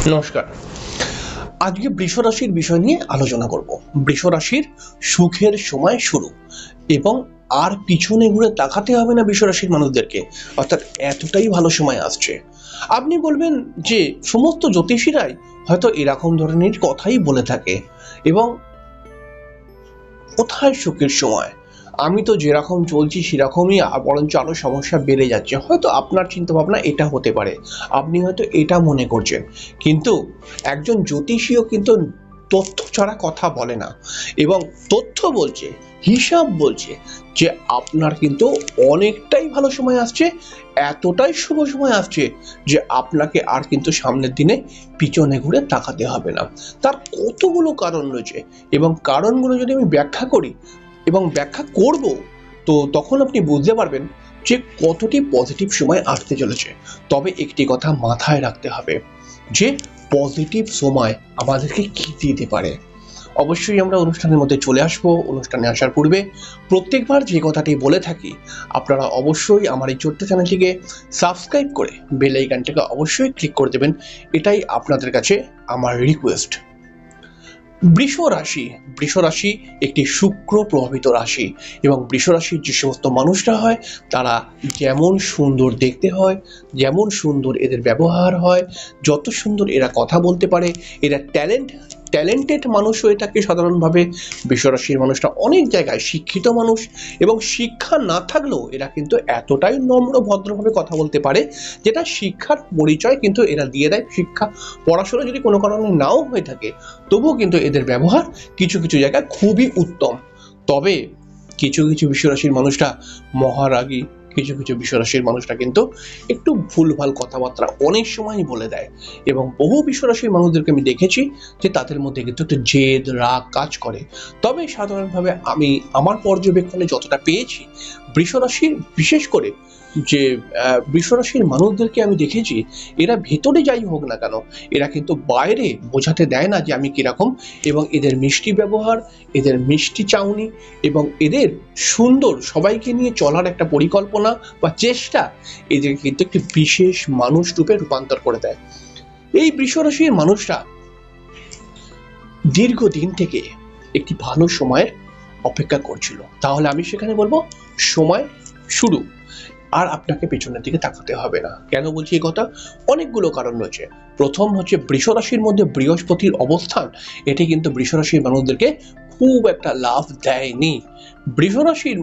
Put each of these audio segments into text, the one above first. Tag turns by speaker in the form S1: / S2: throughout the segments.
S1: নমস্কার। আজকে বৃষ রাশির বিষয় নিয়ে আলোচনা করব। বৃষ রাশির সুখের সময় শুরু এবং আর পিছনে ঘুরে তাকাতে হবে না বৃষ রাশির মানুষদেরকে, অর্থাৎ এতটাই ভালো সময় আসছে। আপনি বলবেন যে সমস্ত জ্যোতিষীরাই হয়তো এরকম ধরনের কথাই বলে থাকে এবং কোথায় সুখের সময়, আমি তো যেরকম চলছি সেরকমই, বরঞ্চ আরো সমস্যা বেড়ে যাচ্ছে। হয়তো আপনার চিন্তা ভাবনা এটা হতে পারে, আপনি হয়তো এটা মনে করছেন, কিন্তু একজন জ্যোতিষীও কিন্তু তথ্য ছাড়া কথা বলে না এবং তথ্য বলছে, হিসাব বলছে যে আপনার কিন্তু অনেকটাই ভালো সময় আসছে, এতটাই শুভ সময় আসছে যে আপনাকে আর কিন্তু সামনের দিনে পিছনে ঘুরে তাকাতে হবে না। তার কতগুলো কারণ রয়েছে এবং কারণগুলো যদি আমি ব্যাখ্যা করি এবং ব্যাখ্যা করব, তো তখন আপনি বুঝতে পারবেন যে কতটি পজিটিভ সময় আসতে চলেছে। তবে একটি কথা মাথায় রাখতে হবে যে পজিটিভ সময় আমাদেরকে কি দিতে পারে। অবশ্যই আমরা অনুষ্ঠানের মধ্যে চলে আসব। অনুষ্ঠানে আসার পূর্বে প্রত্যেকবার যে কথাটি বলে থাকি, আপনারা অবশ্যই আমার এই ছোট্ট চ্যানেলটিকে সাবস্ক্রাইব করে বেল আইকনটাকে অবশ্যই ক্লিক করে দেবেন, এটাই আপনাদের কাছে আমার রিকোয়েস্ট। বৃষ রাশি একটি শুক্র প্রভাবিত রাশি এবং বৃষ রাশির যে সমস্ত মানুষরা হয় তারা যেমন সুন্দর দেখতে হয়, যেমন সুন্দর এদের ব্যবহার হয়, যত সুন্দর এরা কথা বলতে পারে, এরা ট্যালেন্টেড মানুষ হয়ে থাকে। সাধারণভাবে বৃষ রাশির মানুষরা অনেক জায়গায় শিক্ষিত মানুষ এবং শিক্ষা না থাকলেও এরা কিন্তু এতটাই নম্র ভদ্রভাবে কথা বলতে পারে, যেটা শিক্ষার পরিচয় কিন্তু এরা দিয়ে দেয়। শিক্ষা পড়াশোনা যদি কোনো কারণে নাও হয়ে থাকে, তবুও কিন্তু এদের ব্যবহার কিছু কিছু জায়গায় খুবই উত্তম। তবে কিছু কিছু বৃষ রাশির মানুষরা মহারাগী, কিছু কিছু বৃষ রাশির মানুষরা কিন্তু একটু ভুলভাল কথাবার্তা অনেক সময়ই বলে দেয় এবং বহু বৃষ রাশির মানুষদেরকে আমি দেখেছি যে তাদের মধ্যে কিন্তু একটু জেদ রাগ কাজ করে। তবে সাধারণভাবে আমি আমার পর্যবেক্ষণে যতটা পেয়েছি, বৃষ রাশির বিশেষ করে যে বৃষ রাশির মানুষদেরকে আমি দেখেছি, এরা ভেতরে যাই হোক না কেন, এরা কিন্তু বাইরে বোঝাতে দেয় না যে আমি কিরকম, এবং এদের মিষ্টি ব্যবহার, এদের মিষ্টি চাউনি এবং এদের সুন্দর সবাইকে নিয়ে চলার একটা পরিকল্পনা বা চেষ্টা এদের কিন্তু একটি বিশেষ মানুষ রূপে রূপান্তর করে দেয়। এই বৃষ রাশির মানুষরা দীর্ঘদিন থেকে একটি ভালো সময়ের অপেক্ষা করছিল। তাহলে আমি সেখানে বলবো সময় শুরু, আর আপনাকে পেছনের দিকে তাকাতে হবে না। কেন বলছি এই কথা? অনেকগুলো কারণ রয়েছে। প্রথম হচ্ছে বৃষ রাশির মধ্যে বৃহস্পতির অবস্থান, এটি কিন্তু বৃষ রাশির মানুষদেরকে খুব একটা লাভ দেয়নি। বৃষ রাশির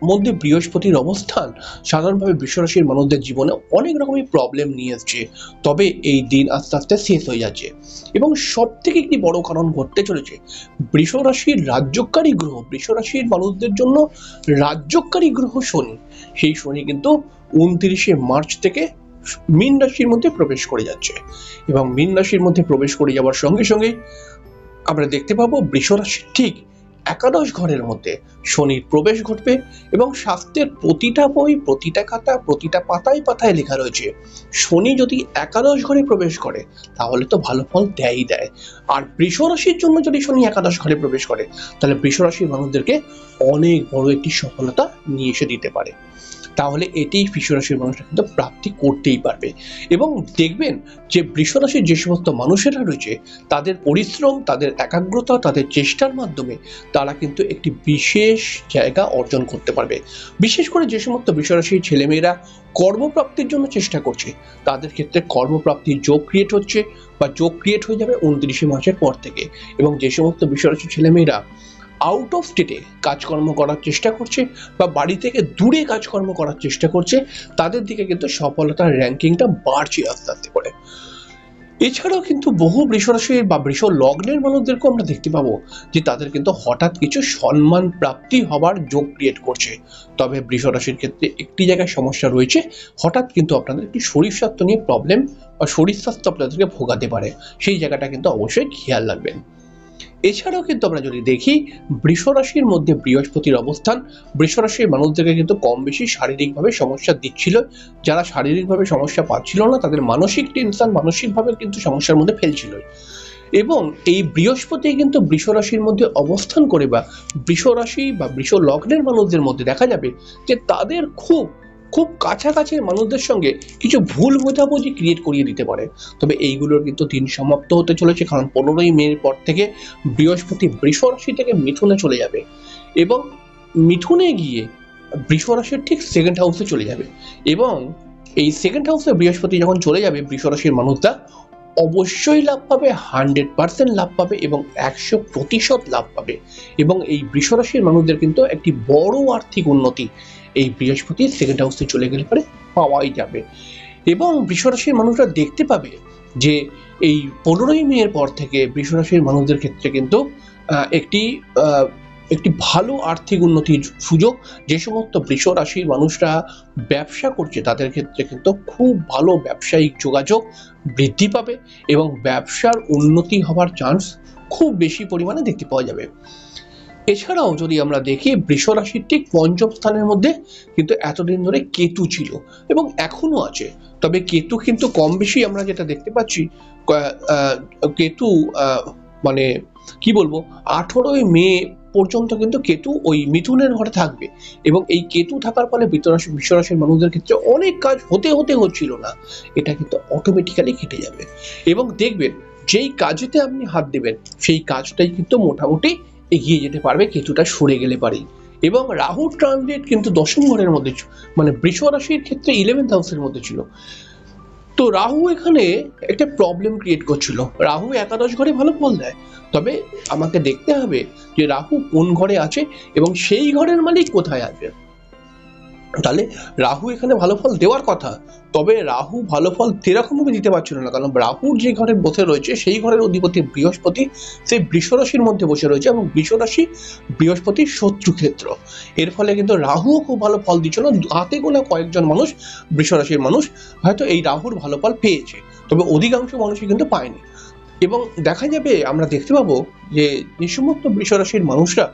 S1: মধ্যে বৃহস্পতির অবস্থান সাধারণভাবে বৃষ রাশির মানুষদের জীবনে অনেক রকমের প্রবলেম নিয়ে এসছে, তবে এই দিন আস্তে আস্তে শেষ হয়ে যাচ্ছে। এবং সব থেকে একটি বড় কারণ ঘটতে চলেছে, বৃষ রাশির রাজ্যকারী গ্রহ, বৃষ রাশির মানুষদের জন্য রাজ্যকারী গ্রহ শনি, সেই শনি কিন্তু 29শে মার্চ থেকে মীন রাশির মধ্যে প্রবেশ করে যাচ্ছে এবং মীন রাশির মধ্যে প্রবেশ করে যাওয়ার সঙ্গে সঙ্গে আমরা দেখতে পাবো বৃষ রাশির ঠিক একাদশ ঘরের মধ্যে শনির প্রবেশ ঘটবে এবং শাস্ত্রের প্রতিটা বই, প্রতিটা খাতা, প্রতিটা পাতায় পাতায় লেখা রয়েছে শনি যদি একাদশ ঘরে প্রবেশ করে তাহলে তো ভালো ফল দেয়ই দেয়। আর বৃষ রাশির জন্য যদি শনি একাদশ ঘরে প্রবেশ করে, তাহলে বৃষ রাশির মানুষদেরকে অনেক বড় একটি সফলতা নিয়ে এসে দিতে পারে। তাহলে এটি বৃষ রাশির মানুষরা কিন্তু প্রাপ্তি করতেই পারবে। এবং দেখবেন যে বৃষ রাশির যে সমস্ত মানুষেরা রয়েছে, তাদের পরিশ্রম, তাদের একাগ্রতা, তাদের চেষ্টার মাধ্যমে তারা কিন্তু একটি বিশেষ জায়গা অর্জন করতে পারবে। বিশেষ করে যে সমস্ত বৃষ রাশির ছেলেমেয়েরা কর্মপ্রাপ্তির জন্য চেষ্টা করছে, তাদের ক্ষেত্রে কর্মপ্রাপ্তির যোগ ক্রিয়েট হচ্ছে বা যোগ ক্রিয়েট হয়ে যাবে 29শে মাসের পর থেকে। এবং যে সমস্ত বৃষ রাশির ছেলেমেয়েরা আউট অফ স্টেটে কাজকর্ম করার চেষ্টা করছে বা বাড়ি থেকে দূরে কাজকর্ম করার চেষ্টা করছে, তাদের দিকে কিন্তু সফলতার র্যাঙ্কিংটা বাড়ছে আস্তে আস্তে করে। এছাড়াও কিন্তু বহু বৃষ রাশির বা বৃষ লগ্নের মানুষদেরকেও আমরা দেখতে পাবো যে তাদের কিন্তু হঠাৎ কিছু সম্মান প্রাপ্তি হবার যোগ ক্রিয়েট করছে। তবে বৃষ রাশির ক্ষেত্রে একটি জায়গায় সমস্যা রয়েছে, হঠাৎ কিন্তু আপনাদের একটি শরীর স্বাস্থ্য নিয়ে প্রবলেম বা শরীর স্বাস্থ্য আপনাদেরকে ভোগাতে পারে, সেই জায়গাটা কিন্তু অবশ্যই খেয়াল রাখবেন। এছাড়াও কিন্তু আমরা যদি দেখি বৃষ রাশির মধ্যে বৃহস্পতির অবস্থান বৃষ রাশির মানুষদেরকে কিন্তু কম বেশি শারীরিকভাবে সমস্যা দিচ্ছিল। যারা শারীরিকভাবে সমস্যা পাচ্ছিল না, তাদের মানসিক টেনশন, মানসিকভাবে কিন্তু সমস্যার মধ্যে ফেলছিল। এবং এই বৃহস্পতি কিন্তু বৃষ রাশির মধ্যে অবস্থান করে বা বৃষ রাশি বা বৃষ লগ্নের মানুষদের মধ্যে দেখা যাবে যে তাদের খুব খুব কাছাকাছির মানুষদের সঙ্গে কিছু ভুল বোঝাবুঝি ক্রিয়েট করিয়ে দিতে পারে। তবে এইগুলোর কিন্তু দিন সমাপ্ত হতে চলেছে, কারণ 15ই মের পর থেকে বৃহস্পতি বৃষ রাশি থেকে মিথুনে চলে যাবে এবং মিথুনে গিয়ে বৃষ রাশির ঠিক সেকেন্ড হাউসে চলে যাবে। এবং এই সেকেন্ড হাউসে বৃহস্পতি যখন চলে যাবে, বৃষ রাশির মানুষরা অবশ্যই লাভ পাবে, 100% লাভ পাবে এবং 100% লাভ পাবে। এবং এই বৃষ রাশির মানুষদের কিন্তু একটি বড় আর্থিক উন্নতি এই বৃহস্পতি সেকেন্ড হাউসে চলে গেলে পরে পাওয়াই যাবে। এবং বৃষ রাশির মানুষরা দেখতে পাবে যে এই 15ই মের পর থেকে বৃষ রাশির মানুষদের ক্ষেত্রে কিন্তু একটি ভালো আর্থিক উন্নতির সুযোগ। যে সমস্ত বৃষ রাশির মানুষরা ব্যবসা করছে তাদের ক্ষেত্রে কিন্তু খুব ভালো ব্যবসায়িক যোগাযোগ বৃদ্ধি পাবে এবং ব্যবসার উন্নতি হওয়ার চান্স খুব বেশি পরিমাণে দেখতে পাওয়া যাবে। এছাড়াও যদি আমরা দেখি, বৃষ রাশির ঠিক পঞ্চম স্থানের মধ্যে কিন্তু এতদিন ধরে কেতু ছিল এবং এখনো আছে। তবে কেতু কিন্তু কম বেশি আমরা যেটা দেখতে পাচ্ছি, কেতু মানে কি বলবো, 18ই মে পর্যন্ত কিন্তু কেতু ওই মিথুনের ঘরে থাকবে এবং এই কেতু থাকার ফলে বৃষ রাশির মানুষদের ক্ষেত্রে অনেক কাজ হতে হচ্ছিল না, এটা কিন্তু অটোমেটিক্যালি কেটে যাবে। এবং দেখবেন যেই কাজেতে আপনি হাত দেবেন সেই কাজটাই কিন্তু মোটামুটি এগিয়ে যেতে পারবে কেতুটা সরে গেলে পারেই। এবং রাহু ট্রানজিট কিন্তু দশম ঘরের মধ্যে, মানে বৃষ রাশির ক্ষেত্রে 11th হাউসের মধ্যে ছিল। তো রাহু এখানে একটা প্রবলেম ক্রিয়েট করছিল। রাহু একাদশ ঘরে ভালো ফল দেয়, তবে আমাকে দেখতে হবে যে রাহু কোন ঘরে আছে এবং সেই ঘরের মালিক কোথায় আছে। তাহলে রাহু এখানে ভালো ফল দেওয়ার কথা, তবে রাহু ভালো ফল সেরকমভাবে দিতে পারছিল না, কারণ রাহুর যে ঘরে বসে রয়েছে সেই ঘরের অধিপতি বৃহস্পতি সেই বৃষ রাশির মধ্যে বসে রয়েছে এবং বৃষ রাশি বৃহস্পতির শত্রু ক্ষেত্র। এর ফলে কিন্তু রাহুও খুব ভালো ফল দিচ্ছিল না। হাতে গোনা কয়েকজন মানুষ, বৃষ রাশির মানুষ হয়তো এই রাহুর ভালো ফল পেয়েছে, তবে অধিকাংশ মানুষই কিন্তু পায়নি। এবং দেখা যাবে, আমরা দেখতে পাবো যে যে সমস্ত বৃষ রাশির মানুষরা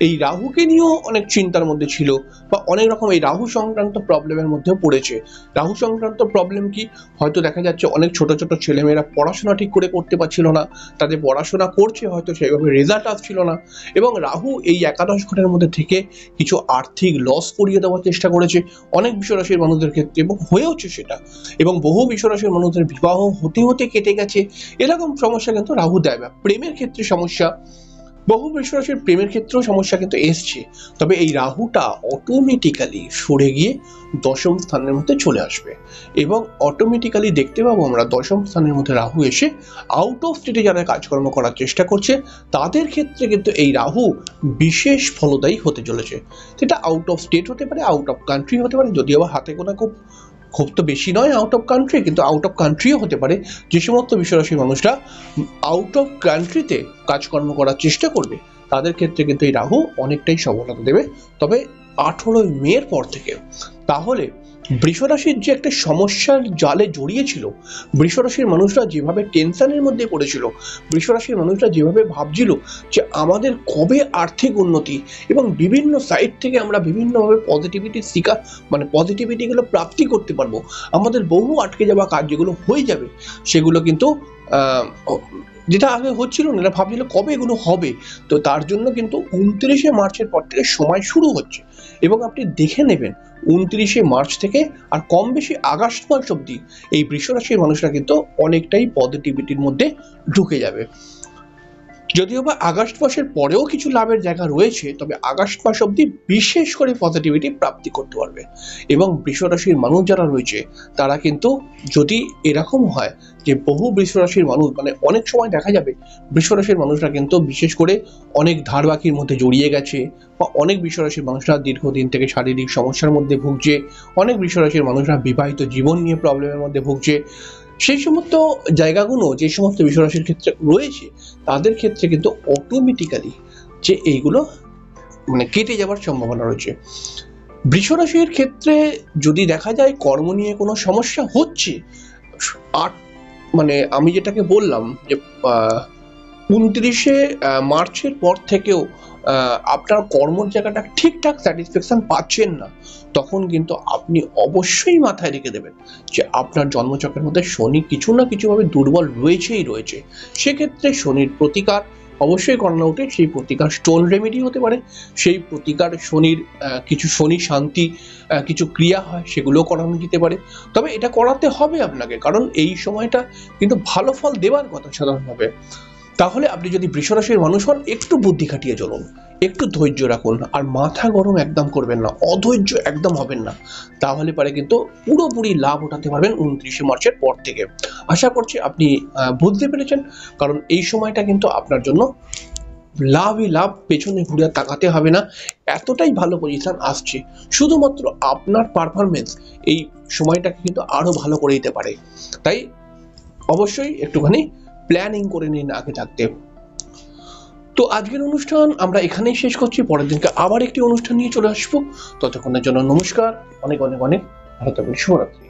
S1: এই রাহুকে নিয়েও অনেক চিন্তার মধ্যে ছিল বা অনেক রকম এই রাহু সংক্রান্ত প্রবলেমের মধ্যেও পড়েছে। রাহু সংক্রান্ত প্রবলেম কি, হয়তো দেখা যাচ্ছে অনেক ছোট ছোট ছেলেমেয়েরা পড়াশোনা ঠিক করে করতে পারছিল না, তাদের পড়াশোনা করছে হয়তো সেইভাবে রেজাল্ট আসছিল না, এবং রাহু এই একাদশ ঘরের মধ্যে থেকে কিছু আর্থিক লস করিয়ে দেওয়ার চেষ্টা করেছে অনেক বৃষ রাশির মানুষদের ক্ষেত্রে, এবং হয়েওছে সেটা। এবং বহু বৃষ রাশির মানুষদের বিবাহ হতে কেটে গেছে, এরকম সমস্যা কিন্তু রাহু দেয়। বা প্রেমের ক্ষেত্রে সমস্যা, বহু বৃষ রাশির প্রেমের ক্ষেত্রেও সমস্যা কিন্তু এসছে। তবে এই রাহুটা অটোমেটিক্যালি সরে গিয়ে দশম স্থানের মধ্যে চলে আসবে এবং অটোমেটিক্যালি দেখতে পাবো আমরা দশম স্থানের মধ্যে রাহু এসে আউট অফ স্টেটে যারা কাজকর্ম করার চেষ্টা করছে তাদের ক্ষেত্রে কিন্তু এই রাহু বিশেষ ফলদায়ী হতে চলেছে। সেটা আউট অফ স্টেট হতে পারে, আউট অফ কান্ট্রি হতে পারে, যদিও বা হাতে গোনা খুব তো বেশি নয় আউট অফ কান্ট্রি, কিন্তু আউট অফ কান্ট্রিও হতে পারে। যে সমস্ত বৃষ রাশির মানুষরা আউট অফ কান্ট্রিতে কাজকর্ম করার চেষ্টা করবে তাদের ক্ষেত্রে কিন্তু এই রাহু অনেকটাই সফলতা দেবে, তবে 18ই মের পর থেকে। তাহলে বৃষ রাশির যে একটা সমস্যার জালে জড়িয়েছিল, বৃষ রাশির মানুষরা যেভাবে টেনশনের মধ্যে পড়েছিল, বৃষ রাশির মানুষরা যেভাবে ভাবছিল যে আমাদের কবে আর্থিক উন্নতি এবং বিভিন্ন সাইড থেকে আমরা বিভিন্নভাবে পজিটিভিটির শিকার, মানে পজিটিভিটিগুলো প্রাপ্তি করতে পারবো, আমাদের বহু আটকে যাওয়া কাজ যেগুলো হয়ে যাবে সেগুলো কিন্তু যেটা আগে হচ্ছিল না, এরা ভাবছিল কবে এগুলো হবে। তো তার জন্য কিন্তু 29শে মার্চের পর থেকে সময় শুরু হচ্ছে এবং আপনি দেখে নেবেন 29শে মার্চ থেকে আর কম বেশি আগস্ট মাস অব্দি এই বৃষ রাশির মানুষরা কিন্তু অনেকটাই পজিটিভিটির মধ্যে ঢুকে যাবে। যদিও বা আগস্ট মাসের পরেও কিছু লাভের জায়গা রয়েছে, তবে আগস্ট মাস অব্দি বিশেষ করে পজিটিভিটি প্রাপ্তি করতে পারবে। এবং বৃষ রাশির মানুষ যারা রয়েছে তারা কিন্তু, যদি এরকম হয় যে বহু বৃষ রাশির মানুষ, মানে অনেক সময় দেখা যাবে বৃষ রাশির মানুষরা কিন্তু বিশেষ করে অনেক ধার বাকির মধ্যে জড়িয়ে গেছে, বা অনেক বৃষ রাশির মানুষরা দীর্ঘদিন থেকে শারীরিক সমস্যার মধ্যে ভুগছে, অনেক বৃষ রাশির মানুষরা বিবাহিত জীবন নিয়ে প্রবলেমের মধ্যে ভুগছে। সেই সমস্ত জায়গাগুলো যে সমস্ত বৃষ রাশির ক্ষেত্রে রয়েছে তাদের ক্ষেত্রে কিন্তু অটোমেটিক্যালি যে এইগুলো মানে কেটে যাওয়ার সম্ভাবনা রয়েছে। বৃষ রাশির ক্ষেত্রে যদি দেখা যায় কর্ম নিয়ে কোনো সমস্যা হচ্ছে, মানে আমি যেটাকে বললাম যে 29শে মার্চের পর থেকেও আপনার কর্মর জায়গাটা ঠিকঠাক স্যাটিসফ্যাকশন পাচ্ছেন না, তখন কিন্তু আপনি অবশ্যই মাথায় রেখে দেবেন যে আপনার জন্মচক্রের মধ্যে শনি কিছু না কিছুভাবে দুর্বল রয়েছে। সেক্ষেত্রে শনির প্রতিকার অবশ্যই করানো উচিত। সেই প্রতিকার স্টোন রেমেডি হতে পারে, সেই প্রতিকার শনির কিছু শনি শান্তি কিছু ক্রিয়া হয় সেগুলোও করানো যেতে পারে। তবে এটা করাতে হবে আপনাকে, কারণ এই সময়টা কিন্তু ভালো ফল দেওয়ার কথা সাধারণভাবে। তাহলে আপনি যদি বৃষ রাশির মানুষ হন, একটু বুদ্ধি খাটিয়ে চলুন, একটু ধৈর্য রাখুন, আর মাথা গরম একদম করবেন না, অধৈর্য একদম হবেন না। তাহলে পারে কিন্তু পুরোপুরি লাভ উঠাতে পারবেন 29শে মার্চের পর থেকে। আশা করছি আপনি বুঝতে পেরেছেন, কারণ এই সময়টা কিন্তু আপনার জন্য লাভই লাভ, পেছনে ঘুরে তাকাতে হবে না, এতটাই ভালো পজিশন আসছে। শুধুমাত্র আপনার পারফরমেন্স এই সময়টাকে কিন্তু আরো ভালো করে দিতে পারে। তাই অবশ্যই একটুখানি প্ল্যানিং করে নিন আগে থাকতে। তো আজকের অনুষ্ঠান আমরা এখানেই শেষ করছি, পরের দিনকে আবার একটি অনুষ্ঠান নিয়ে চলে আসবো। ততক্ষণের জন্য নমস্কার, অনেক অনেক অনেক ভালো থাকবেন, শুভরাত্রি।